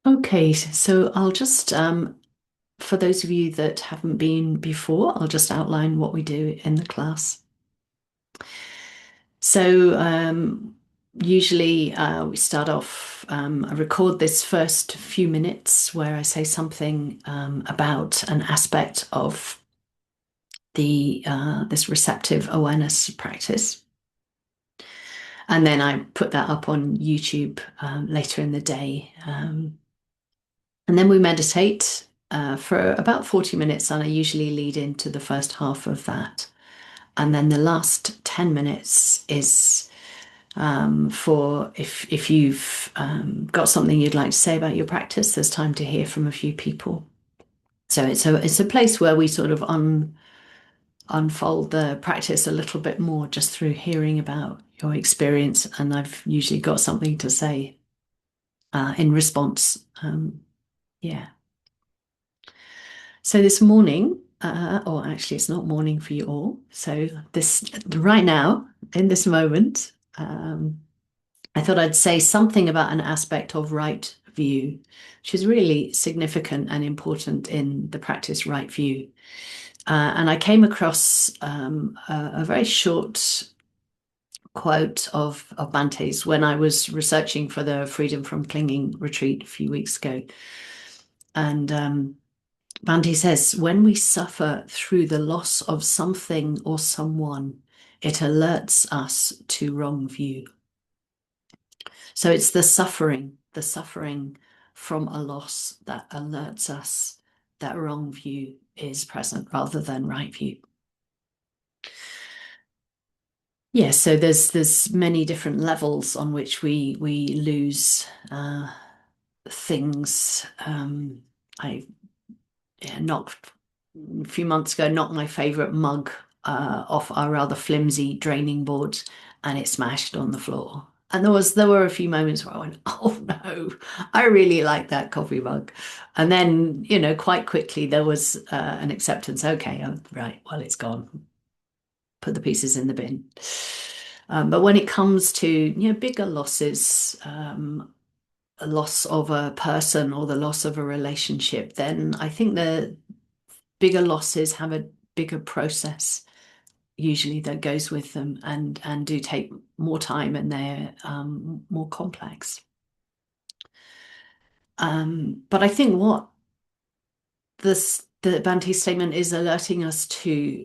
Okay, so I'll just, for those of you that haven't been before, I'll just outline what we do in the class. So, usually we start off, I record this first few minutes where I say something about an aspect of the this receptive awareness practice. And then I put that up on YouTube later in the day. And then we meditate for about 40 minutes, and I usually lead into the first half of that. And then the last 10 minutes is for if you've got something you'd like to say about your practice, there's time to hear from a few people. So it's a place where we sort of unfold the practice a little bit more just through hearing about your experience. And I've usually got something to say in response. Yeah. So this morning, or actually, it's not morning for you all. So this right now, in this moment, I thought I'd say something about an aspect of right view, which is really significant and important in the practice right view. And I came across a very short quote of Bante's when I was researching for the Freedom from Clinging retreat a few weeks ago. And Bhante says, when we suffer through the loss of something or someone, it alerts us to wrong view. So it's the suffering from a loss that alerts us that wrong view is present rather than right view. Yeah, so there's many different levels on which we lose things. I knocked a few months ago, knocked my favorite mug off our rather flimsy draining board, and it smashed on the floor. And there were a few moments where I went, "Oh no, I really like that coffee mug." And then, quite quickly there was an acceptance. Okay, oh, right, well, it's gone. Put the pieces in the bin. But when it comes to, bigger losses, a loss of a person or the loss of a relationship, then I think the bigger losses have a bigger process usually that goes with them and do take more time, and they're more complex. But I think what the Bhante statement is alerting us to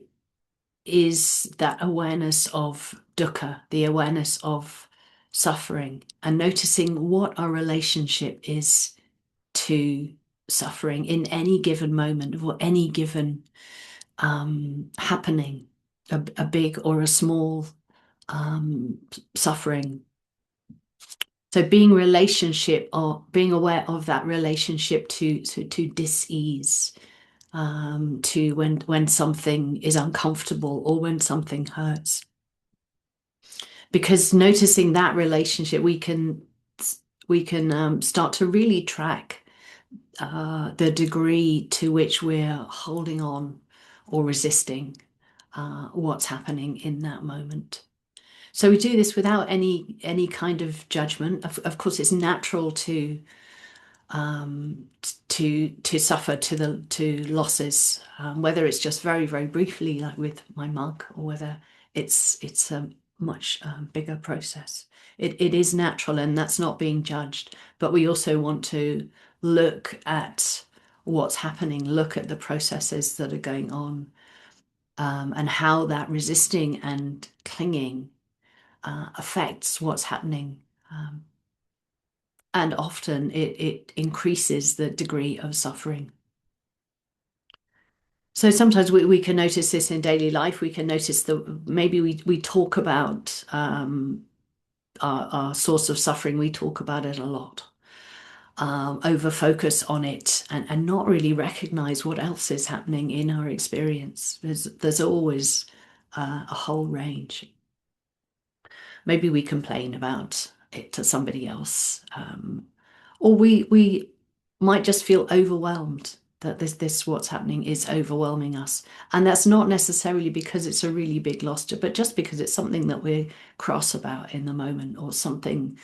is that awareness of dukkha, the awareness of suffering, and noticing what our relationship is to suffering in any given moment or any given happening, a big or a small suffering. So being relationship or being aware of that relationship to dis-ease, to when something is uncomfortable or when something hurts. Because noticing that relationship, we can start to really track the degree to which we're holding on or resisting what's happening in that moment. So we do this without any kind of judgment. Of course, it's natural to suffer to losses, whether it's just very very briefly, like with my mug, or whether it's a much bigger process. It is natural, and that's not being judged. But we also want to look at what's happening, look at the processes that are going on, and how that resisting and clinging affects what's happening. And often it increases the degree of suffering. So sometimes we can notice this in daily life. We can notice that maybe we talk about our source of suffering. We talk about it a lot, over focus on it, and not really recognize what else is happening in our experience. There's always a whole range. Maybe we complain about it to somebody else, or we might just feel overwhelmed that this what's happening is overwhelming us, and that's not necessarily because it's a really big loss, but just because it's something that we're cross about in the moment, or something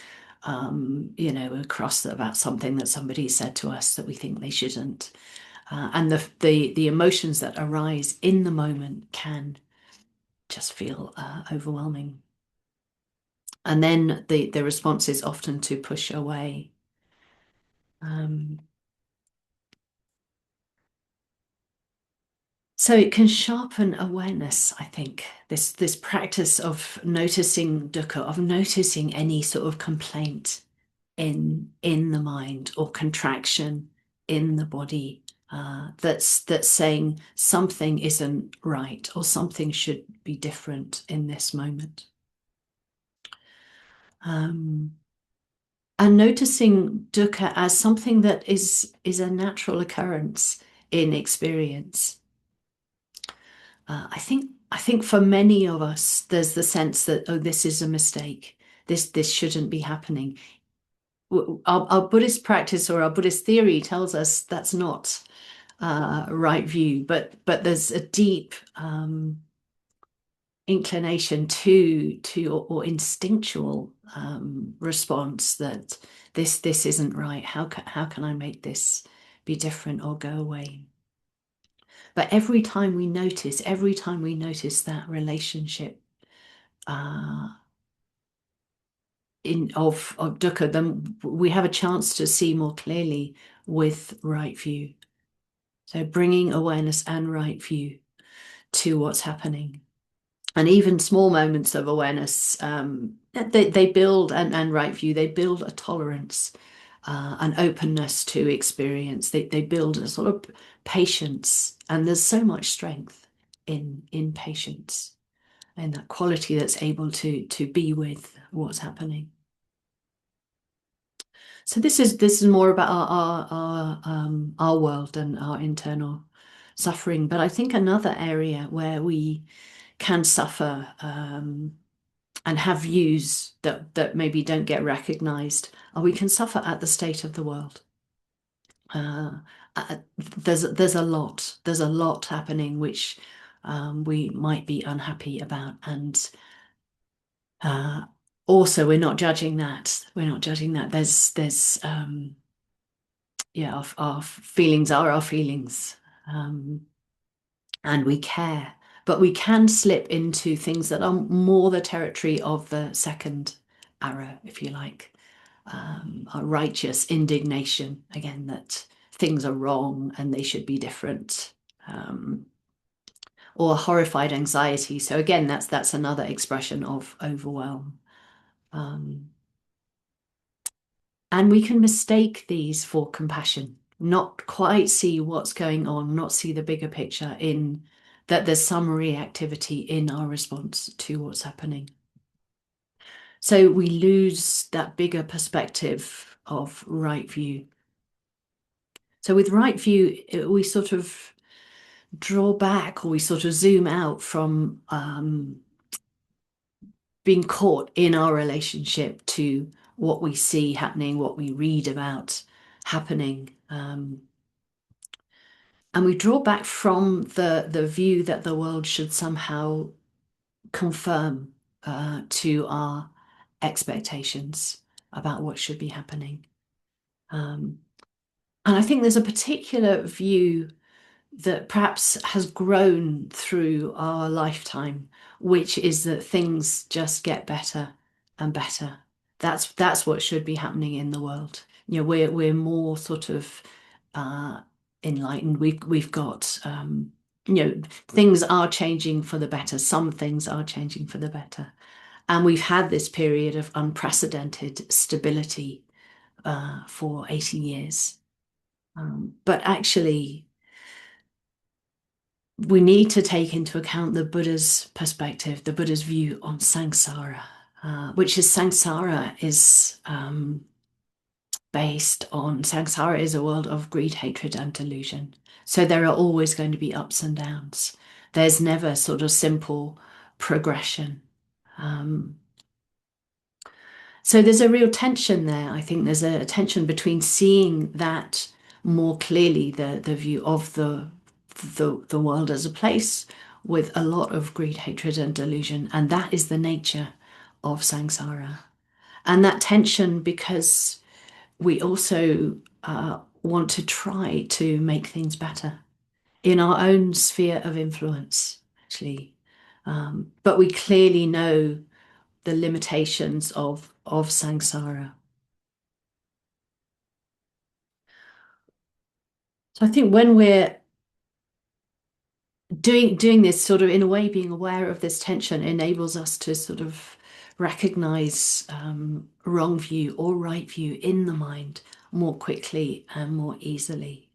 across about something that somebody said to us that we think they shouldn't. And the emotions that arise in the moment can just feel overwhelming. And then the response is often to push away. Um, so it can sharpen awareness, I think, this practice of noticing dukkha, of noticing any sort of complaint in the mind or contraction in the body, that's saying something isn't right or something should be different in this moment. Um, and noticing dukkha as something that is a natural occurrence in experience. I think for many of us, there's the sense that, oh, this is a mistake. This shouldn't be happening. Our Buddhist practice or our Buddhist theory tells us that's not right view, but there's a deep inclination to or instinctual response that this isn't right. How can I make this be different or go away? But every time we notice that relationship uh, of dukkha, then we have a chance to see more clearly with right view. So bringing awareness and right view to what's happening. And even small moments of awareness, they build, and right view, they build a tolerance, an openness to experience. They build a sort of patience, and there's so much strength in patience and that quality that's able to be with what's happening. So this is more about our world and our internal suffering. But I think another area where we can suffer and have views that maybe don't get recognized, or we can suffer at the state of the world. Uh, there's a lot happening which we might be unhappy about, and uh, also we're not judging that. We're not judging that. There's yeah, our feelings are our feelings. And we care, but we can slip into things that are more the territory of the second arrow, if you like, a righteous indignation, again, that things are wrong and they should be different, or horrified anxiety. So again, that's another expression of overwhelm. Um, and we can mistake these for compassion, not quite see what's going on, not see the bigger picture in that there's some reactivity in our response to what's happening. So we lose that bigger perspective of right view. So with right view, we sort of draw back, or we sort of zoom out from being caught in our relationship to what we see happening, what we read about happening. And we draw back from the view that the world should somehow confirm to our expectations about what should be happening. And I think there's a particular view that perhaps has grown through our lifetime, which is that things just get better and better. That's what should be happening in the world. We're more sort of uh, enlightened. We've got things are changing for the better. Some things are changing for the better, and we've had this period of unprecedented stability for 80 years. But actually, we need to take into account the Buddha's perspective, the Buddha's view on samsara, which is samsara is based on samsara is a world of greed, hatred, and delusion. So there are always going to be ups and downs. There's never sort of simple progression. Um, so there's a real tension there. I think there's a tension between seeing that more clearly, the view of the world as a place with a lot of greed, hatred, and delusion, and that is the nature of samsara. And that tension because we also want to try to make things better in our own sphere of influence, actually. But we clearly know the limitations of samsara. So I think when we're doing this sort of in a way, being aware of this tension enables us to sort of recognize wrong view or right view in the mind more quickly and more easily.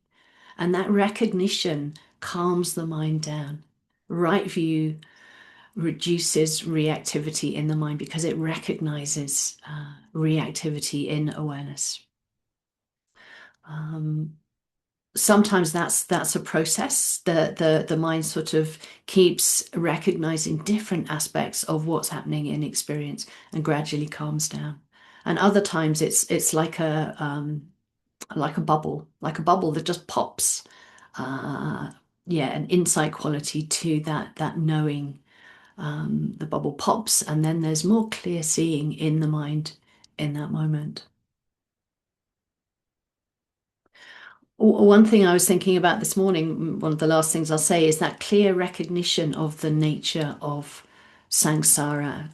And that recognition calms the mind down. Right view reduces reactivity in the mind because it recognizes reactivity in awareness. Um, Sometimes that's a process. The mind sort of keeps recognizing different aspects of what's happening in experience and gradually calms down. And other times it's like a bubble that just pops. Uh, yeah, an insight quality to that knowing. The bubble pops, and then there's more clear seeing in the mind in that moment. One thing I was thinking about this morning, one of the last things I'll say, is that clear recognition of the nature of samsara,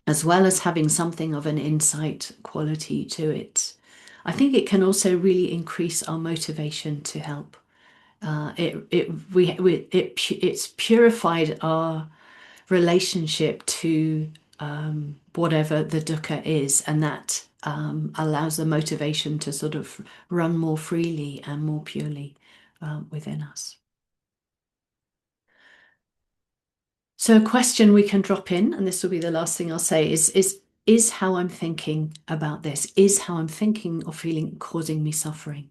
as well as having something of an insight quality to it. I think it can also really increase our motivation to help. It's purified our relationship to whatever the dukkha is, and that allows the motivation to sort of run more freely and more purely within us. So, a question we can drop in, and this will be the last thing I'll say, is how I'm thinking about this, is how I'm thinking or feeling causing me suffering?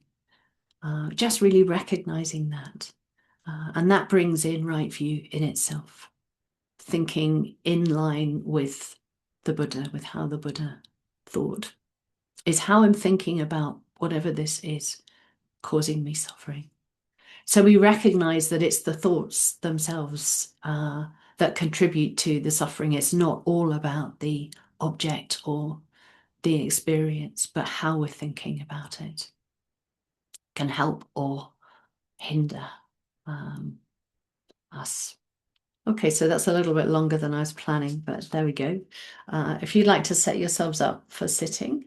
Just really recognizing that. And that brings in right view in itself, thinking in line with the Buddha, with how the Buddha thought, is how I'm thinking about whatever this is causing me suffering. So we recognize that it's the thoughts themselves that contribute to the suffering. It's not all about the object or the experience, but how we're thinking about it can help or hinder us. Okay, so that's a little bit longer than I was planning, but there we go. If you'd like to set yourselves up for sitting,